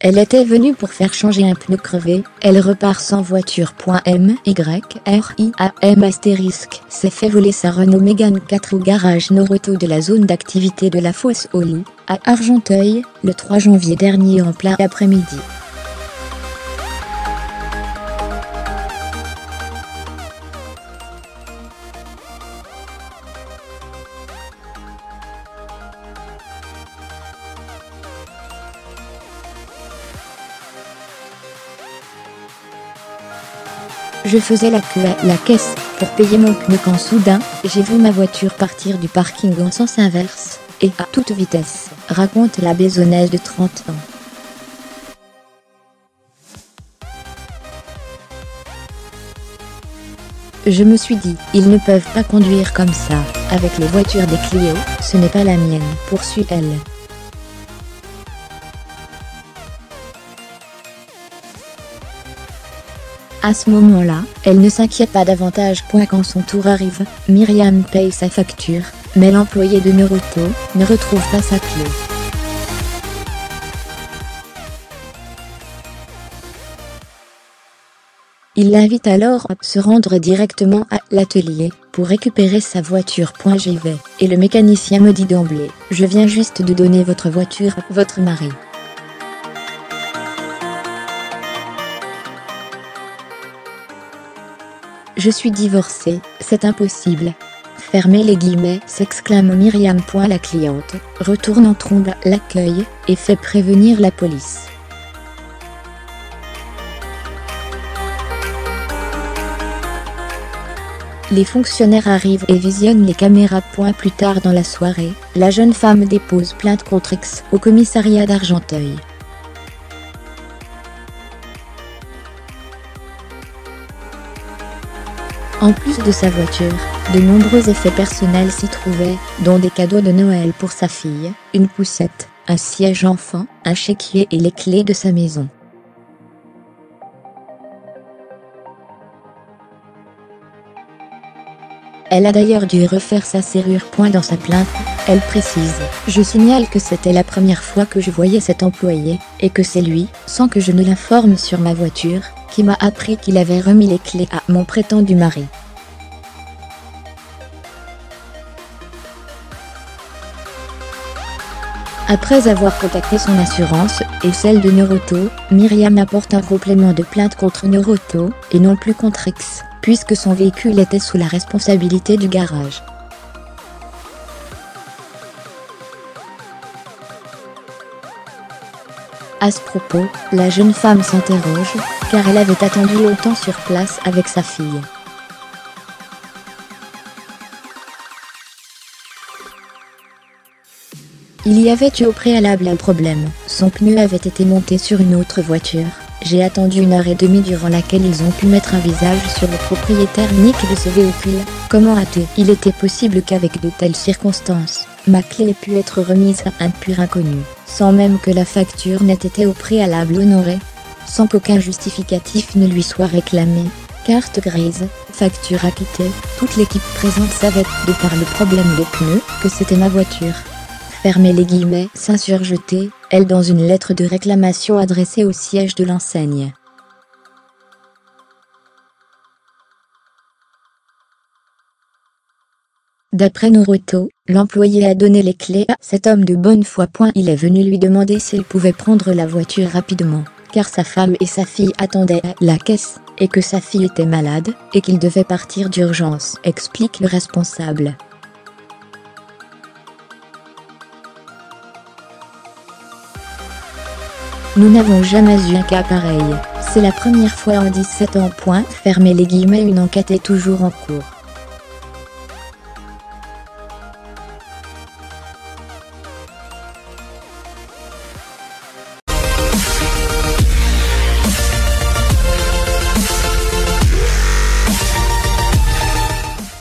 Elle était venue pour faire changer un pneu crevé, elle repart sans voiture. MYRIAM * s'est fait voler sa Renault Mégane 4 au garage Noroto de la zone d'activité de la Fosse aux Lis, à Argenteuil, le 3 janvier dernier en plein après-midi. Je faisais la queue à la caisse pour payer mon pneu quand soudain, j'ai vu ma voiture partir du parking en sens inverse, et à toute vitesse, raconte la Besonnaise de 30 ans. Je me suis dit, ils ne peuvent pas conduire comme ça, avec les voitures des Clio, ce n'est pas la mienne, poursuit-elle. À ce moment-là, elle ne s'inquiète pas davantage. Quand son tour arrive, Myriam paye sa facture, mais l'employé de Noroto ne retrouve pas sa clé. Il l'invite alors à se rendre directement à l'atelier pour récupérer sa voiture. J'y vais, et le mécanicien me dit d'emblée, je viens juste de donner votre voiture à votre mari. Je suis divorcée, c'est impossible. Fermez les guillemets, s'exclame Myriam. La cliente retourne en trombe à l'accueil et fait prévenir la police. Les fonctionnaires arrivent et visionnent les caméras. Plus tard dans la soirée, la jeune femme dépose plainte contre X au commissariat d'Argenteuil. En plus de sa voiture, de nombreux effets personnels s'y trouvaient, dont des cadeaux de Noël pour sa fille, une poussette, un siège enfant, un chéquier et les clés de sa maison. Elle a d'ailleurs dû refaire sa serrure. Dans sa plainte, elle précise « Je signale que c'était la première fois que je voyais cet employé, et que c'est lui, sans que je ne l'informe sur ma voiture, qui m'a appris qu'il avait remis les clés à mon prétendu mari. » Après avoir contacté son assurance et celle de Noroto, Myriam apporte un complément de plainte contre Noroto, et non plus contre X, puisque son véhicule était sous la responsabilité du garage. À ce propos, la jeune femme s'interroge, car elle avait attendu longtemps sur place avec sa fille. Il y avait eu au préalable un problème, son pneu avait été monté sur une autre voiture. J'ai attendu 1h30 durant laquelle ils ont pu mettre un visage sur le propriétaire unique de ce véhicule. Comment a-t-il été possible qu'avec de telles circonstances, ma clé ait pu être remise à un pur inconnu, sans même que la facture n'ait été au préalable honorée, sans qu'aucun justificatif ne lui soit réclamé. Carte grise, facture acquittée, toute l'équipe présente savait, de par le problème de pneus, que c'était ma voiture. Fermez les guillemets, s'insurgetait-elle dans une lettre de réclamation adressée au siège de l'enseigne. D'après Noroto, l'employé a donné les clés à cet homme de bonne foi. Il est venu lui demander s'il pouvait prendre la voiture rapidement, car sa femme et sa fille attendaient à la caisse, et que sa fille était malade, et qu'il devait partir d'urgence, explique le responsable. Nous n'avons jamais eu un cas pareil, c'est la première fois en 17 ans. Fermez les guillemets, une enquête est toujours en cours.